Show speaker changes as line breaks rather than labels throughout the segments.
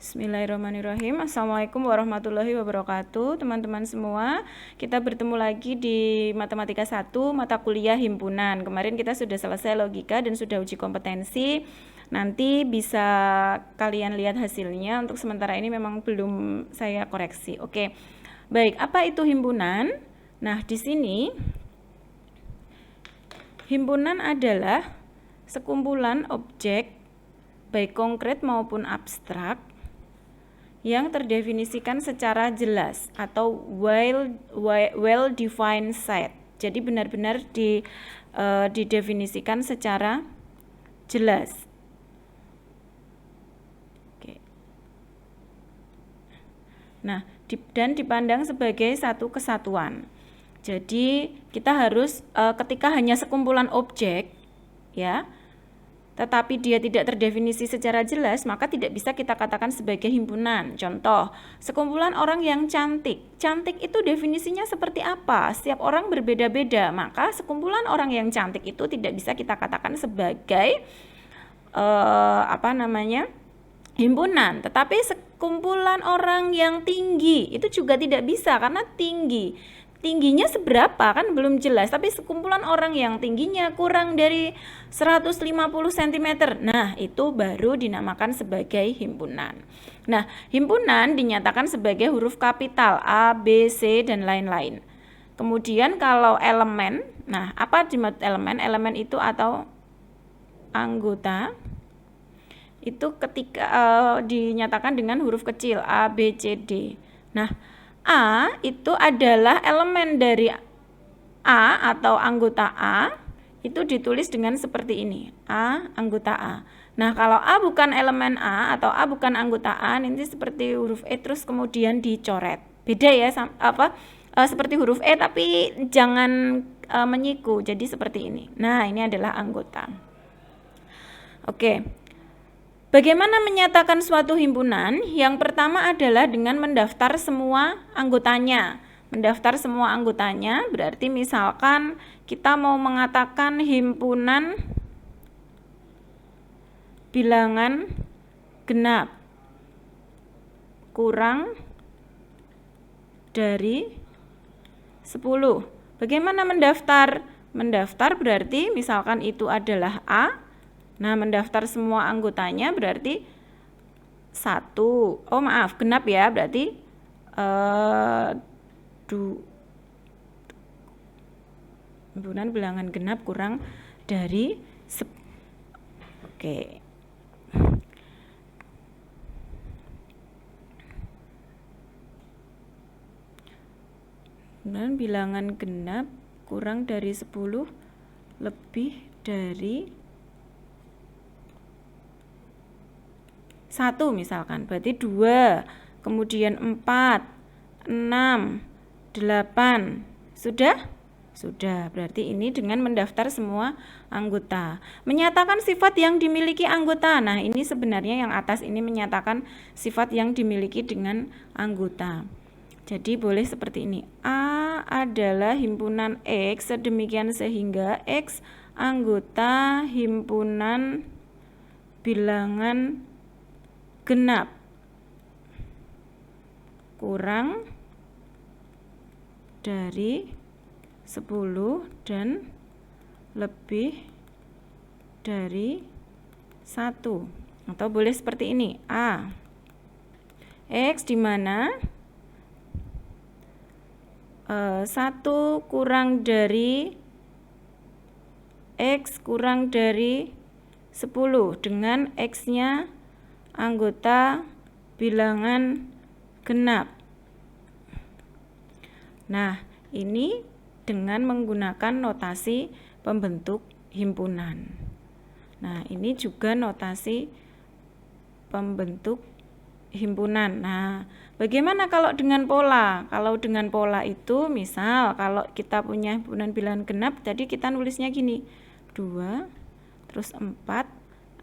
Bismillahirrahmanirrahim. Assalamualaikum warahmatullahi wabarakatuh. Teman-teman semua, kita bertemu lagi di Matematika 1, mata kuliah himpunan. Kemarin kita sudah selesai logika dan sudah uji kompetensi. Nanti bisa kalian lihat hasilnya. Untuk sementara ini memang belum saya koreksi. Oke. Baik, apa itu himpunan? Nah, di sini himpunan adalah sekumpulan objek baik konkret maupun abstrak yang terdefinisikan secara jelas atau well defined set. Jadi benar-benar didefinisikan secara jelas. Oke. Nah, dan dipandang sebagai satu kesatuan. Jadi kita harus ketika hanya sekumpulan objek, ya, tetapi dia tidak terdefinisi secara jelas, maka tidak bisa kita katakan sebagai himpunan. Contoh, sekumpulan orang yang cantik. Cantik itu definisinya seperti apa? Setiap orang berbeda-beda, maka sekumpulan orang yang cantik itu tidak bisa kita katakan sebagai himpunan. Tetapi sekumpulan orang yang tinggi itu juga tidak bisa, karena tingginya seberapa kan belum jelas, tapi sekumpulan orang yang tingginya kurang dari 150 cm, nah itu baru dinamakan sebagai himpunan. Nah, himpunan dinyatakan sebagai huruf kapital A, B, C, dan lain-lain. Kemudian kalau elemen, nah apa dimaksud elemen? Elemen itu atau anggota itu ketika dinyatakan dengan huruf kecil A, B, C, D. Nah, A itu adalah elemen dari A atau anggota A, itu ditulis dengan seperti ini, A anggota A. Nah, kalau A bukan elemen A atau A bukan anggota A, nanti seperti huruf E terus kemudian dicoret. Beda ya, seperti huruf E tapi jangan menyiku, jadi seperti ini. Nah, ini adalah anggota. Oke. Bagaimana menyatakan suatu himpunan? Yang pertama adalah dengan mendaftar semua anggotanya. Mendaftar semua anggotanya berarti misalkan kita mau mengatakan himpunan bilangan genap kurang dari 10. Bagaimana mendaftar? Mendaftar berarti misalkan itu adalah A. Nah, mendaftar semua anggotanya berarti 1. Genap ya, berarti himpunan bilangan genap kurang dari 10. Oke. Himpunan bilangan genap kurang dari 10 lebih dari 1 misalkan, berarti 2, kemudian 4, 6, 8. Sudah? Sudah, berarti ini dengan mendaftar semua anggota. Menyatakan sifat yang dimiliki anggota. Nah, ini sebenarnya yang atas ini menyatakan sifat yang dimiliki dengan anggota. Jadi boleh seperti ini. A adalah himpunan X sedemikian sehingga X anggota himpunan bilangan genap kurang dari 10 dan lebih dari 1. Atau boleh seperti ini, A X di mana 1 kurang dari X kurang dari 10 dengan X-nya anggota bilangan genap. Nah, ini dengan menggunakan notasi pembentuk himpunan. Nah, ini juga notasi pembentuk himpunan. Nah, bagaimana kalau dengan pola? Kalau dengan pola itu misal kalau kita punya himpunan bilangan genap, tadi kita nulisnya gini, 2, terus 4,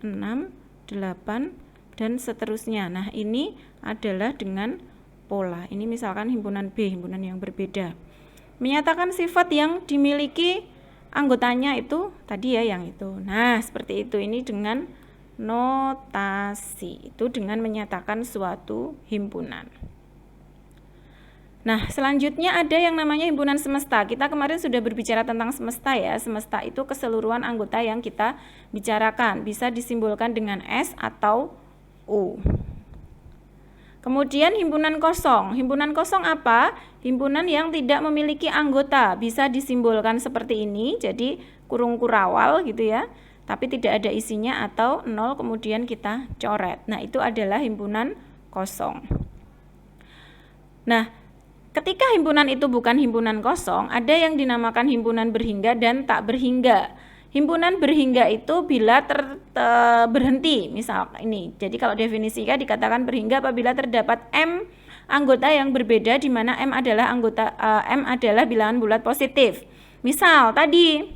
6, 8, dan seterusnya. Nah, ini adalah dengan pola. Ini misalkan himpunan B, himpunan yang berbeda. Menyatakan sifat yang dimiliki anggotanya itu tadi ya yang itu. Nah, seperti itu. Ini dengan notasi. Itu dengan menyatakan suatu himpunan. Nah, selanjutnya ada yang namanya himpunan semesta. Kita kemarin sudah berbicara tentang semesta ya. Semesta itu keseluruhan anggota yang kita bicarakan. Bisa disimbolkan dengan S atau U. Kemudian himpunan kosong. Himpunan kosong apa? Himpunan yang tidak memiliki anggota. Bisa disimbolkan seperti ini. Jadi kurung kurawal gitu ya. Tapi tidak ada isinya atau 0 kemudian kita coret. Nah, itu adalah himpunan kosong. Nah, ketika himpunan itu bukan himpunan kosong, ada yang dinamakan himpunan berhingga dan tak berhingga. Himpunan berhingga itu bila berhenti, misal ini. Jadi kalau definisinya dikatakan berhingga apabila terdapat M anggota yang berbeda di mana M adalah bilangan bulat positif. Misal tadi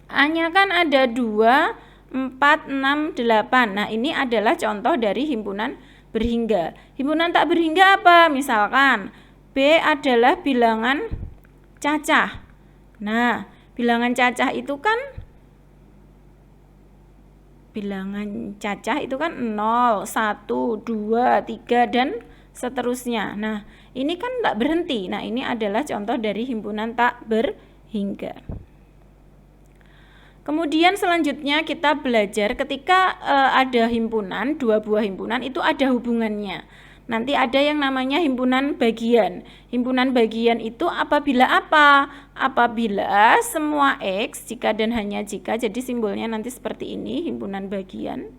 A-nya kan ada 2, 4, 6, 8. Nah, ini adalah contoh dari himpunan berhingga. Himpunan tak berhingga apa? Misalkan B adalah bilangan cacah. Nah, bilangan cacah itu kan 0, 1, 2, 3 dan seterusnya. Nah, ini kan tak berhenti. Nah, ini adalah contoh dari himpunan tak berhingga. Kemudian selanjutnya kita belajar ketika ada himpunan, 2 buah himpunan itu ada hubungannya. Nanti ada yang namanya himpunan bagian. Himpunan bagian itu apabila apa? Apabila semua X, jika dan hanya jika, jadi simbolnya nanti seperti ini, himpunan bagian.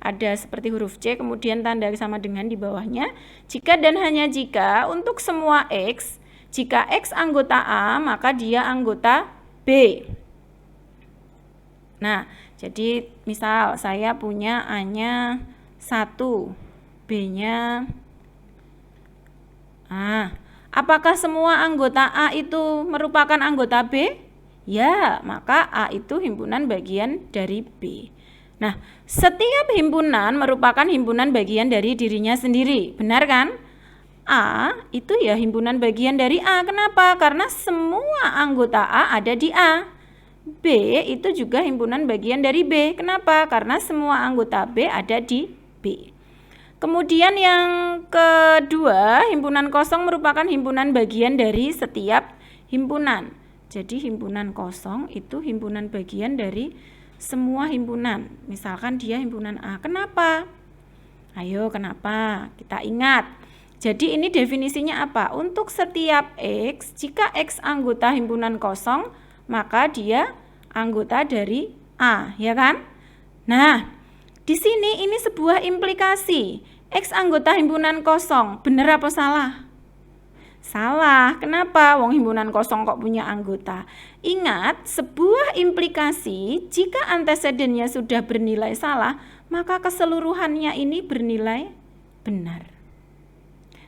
Ada seperti huruf C, kemudian tanda sama dengan di bawahnya. Jika dan hanya jika, untuk semua X, jika X anggota A, maka dia anggota B. Nah, jadi misal saya punya A-nya 1, B-nya apakah semua anggota A itu merupakan anggota B? Ya, maka A itu himpunan bagian dari B. Nah, setiap himpunan merupakan himpunan bagian dari dirinya sendiri, benar kan? A itu ya himpunan bagian dari A. Kenapa? Karena semua anggota A ada di A. B itu juga himpunan bagian dari B. Kenapa? Karena semua anggota B ada di B. Kemudian yang kedua, himpunan kosong merupakan himpunan bagian dari setiap himpunan. Jadi himpunan kosong itu himpunan bagian dari semua himpunan. Misalkan dia himpunan A. Kenapa? Ayo, kenapa? Kita ingat. Jadi ini definisinya apa? Untuk setiap X, jika X anggota himpunan kosong, maka dia anggota dari A, ya kan? Nah, di sini ini sebuah implikasi. X anggota himpunan kosong, benar apa salah? Salah. Kenapa? Wong himpunan kosong kok punya anggota. Ingat, sebuah implikasi jika antecedennya sudah bernilai salah, maka keseluruhannya ini bernilai benar.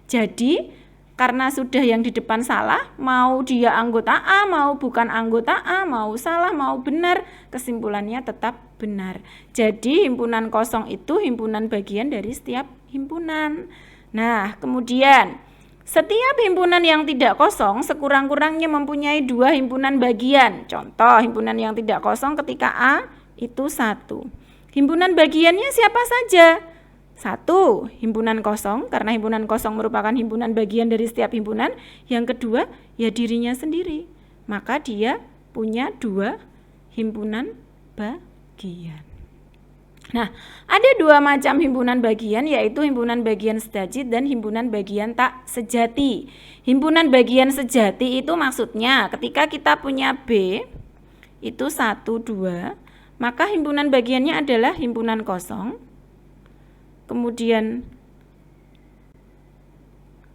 Jadi, karena sudah yang di depan salah, mau dia anggota A, mau bukan anggota A, mau salah, mau benar, kesimpulannya tetap benar. Jadi himpunan kosong itu himpunan bagian dari setiap himpunan. Nah, kemudian setiap himpunan yang tidak kosong sekurang-kurangnya mempunyai 2 himpunan bagian. Contoh, himpunan yang tidak kosong ketika A itu 1. Himpunan bagiannya siapa saja? 1, himpunan kosong, karena himpunan kosong merupakan himpunan bagian dari setiap himpunan. Yang kedua, ya dirinya sendiri. Maka dia punya 2 himpunan bagian. Nah, ada 2 macam himpunan bagian, yaitu himpunan bagian sejati dan himpunan bagian tak sejati. Himpunan bagian sejati itu maksudnya ketika kita punya B, itu 1, 2, maka himpunan bagiannya adalah himpunan kosong, kemudian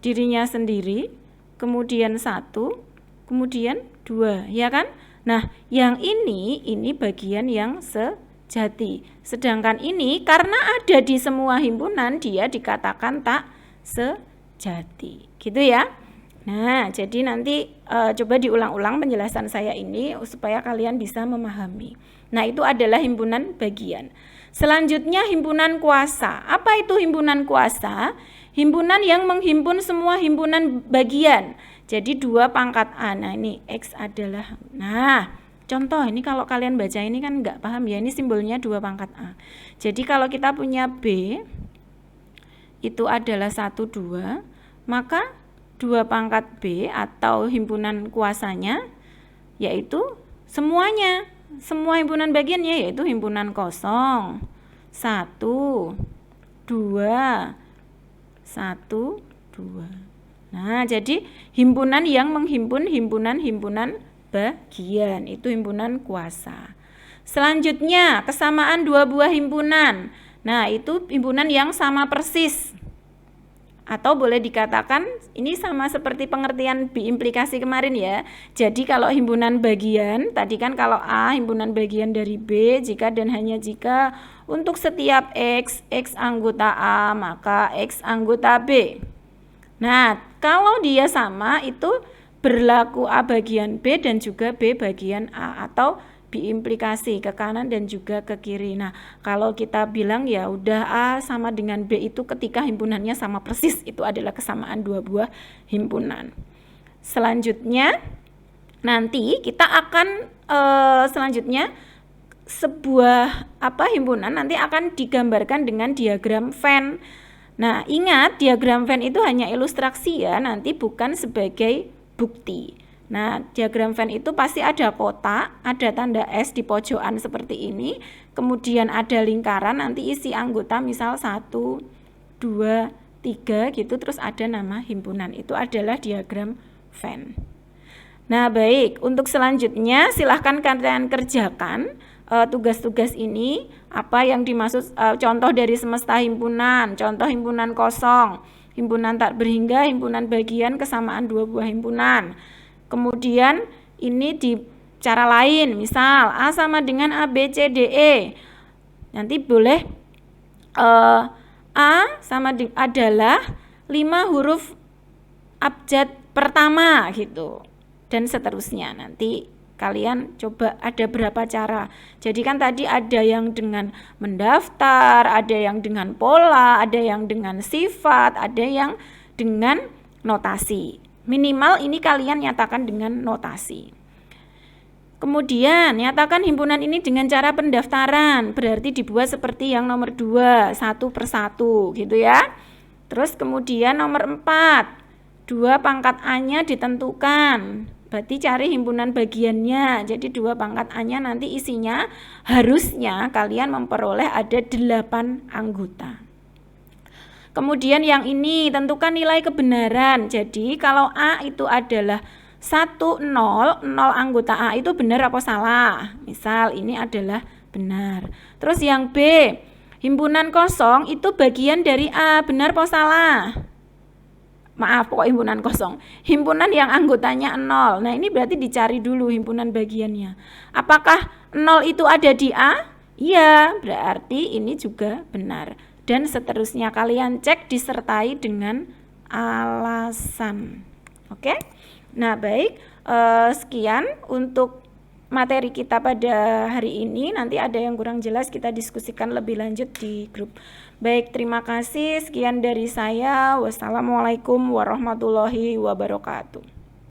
dirinya sendiri, kemudian 1, kemudian 2, ya kan? Nah, yang ini bagian yang sejati. Sedangkan ini karena ada di semua himpunan, dia dikatakan tak sejati. Gitu ya. Nah, jadi nanti coba diulang-ulang penjelasan saya ini supaya kalian bisa memahami. Nah, itu adalah himpunan bagian. Selanjutnya himpunan kuasa. Apa itu himpunan kuasa? Himpunan yang menghimpun semua himpunan bagian. Jadi 2 pangkat A. Nah, ini X adalah. Nah, Contoh, ini kalau kalian baca ini kan nggak paham ya, ini simbolnya 2 pangkat A. Jadi kalau kita punya B itu adalah 1, 2, maka 2 pangkat B atau himpunan kuasanya yaitu semuanya, semua himpunan bagiannya yaitu himpunan kosong, 1, 2, 1, 2. Nah, jadi himpunan yang menghimpun himpunan-himpunan bagian itu himpunan kuasa. Selanjutnya, kesamaan 2 buah himpunan. Nah, itu himpunan yang sama persis. Atau boleh dikatakan ini sama seperti pengertian biimplikasi kemarin ya. Jadi kalau himpunan bagian, tadi kan kalau A himpunan bagian dari B jika dan hanya jika untuk setiap X anggota A maka X anggota B. Nah, kalau dia sama itu berlaku A bagian B dan juga B bagian A atau biimplikasi ke kanan dan juga ke kiri. Nah, kalau kita bilang ya udah A sama dengan B itu ketika himpunannya sama persis, itu adalah kesamaan 2 buah himpunan. Selanjutnya nanti kita akan selanjutnya sebuah himpunan nanti akan digambarkan dengan diagram Venn. Nah, ingat diagram Venn itu hanya ilustrasi ya, nanti bukan sebagai bukti. Nah, diagram Venn itu pasti ada kotak, ada tanda S di pojokan seperti ini, kemudian ada lingkaran, nanti isi anggota misal 1, 2, 3 gitu, terus ada nama himpunan. Itu adalah diagram Venn. Nah, baik, untuk selanjutnya silahkan kalian kerjakan tugas-tugas ini, apa yang dimaksud contoh dari semesta himpunan, contoh himpunan kosong, himpunan tak berhingga, himpunan bagian, kesamaan 2 buah himpunan. Kemudian ini di cara lain, misal A sama dengan A, B, C, D, E. Nanti boleh A sama adalah 5 huruf abjad pertama gitu. Dan seterusnya. Nanti kalian coba ada berapa cara. Jadi kan tadi ada yang dengan mendaftar, ada yang dengan pola, ada yang dengan sifat, ada yang dengan notasi. Minimal ini kalian nyatakan dengan notasi. Kemudian nyatakan himpunan ini dengan cara pendaftaran. Berarti dibuat seperti yang nomor 2, 1 per 1 gitu ya. Terus kemudian nomor 4, 2 pangkat A-nya ditentukan. Berarti cari himpunan bagiannya. Jadi 2 pangkat A-nya nanti isinya harusnya kalian memperoleh ada 8 anggota. Kemudian yang ini tentukan nilai kebenaran. Jadi kalau A itu adalah 1, 0 anggota A itu benar apa salah? Misal ini adalah benar. Terus yang B, himpunan kosong itu bagian dari A, benar apa salah? Maaf, pokok himpunan kosong. Himpunan yang anggotanya 0. Nah, ini berarti dicari dulu himpunan bagiannya. Apakah 0 itu ada di A? Iya, berarti ini juga benar. Dan seterusnya kalian cek disertai dengan alasan. Oke? Nah, baik. Sekian untuk materi kita pada hari ini. Nanti ada yang kurang jelas kita diskusikan lebih lanjut di grup. Baik, terima kasih. Sekian dari saya. Wassalamualaikum warahmatullahi wabarakatuh.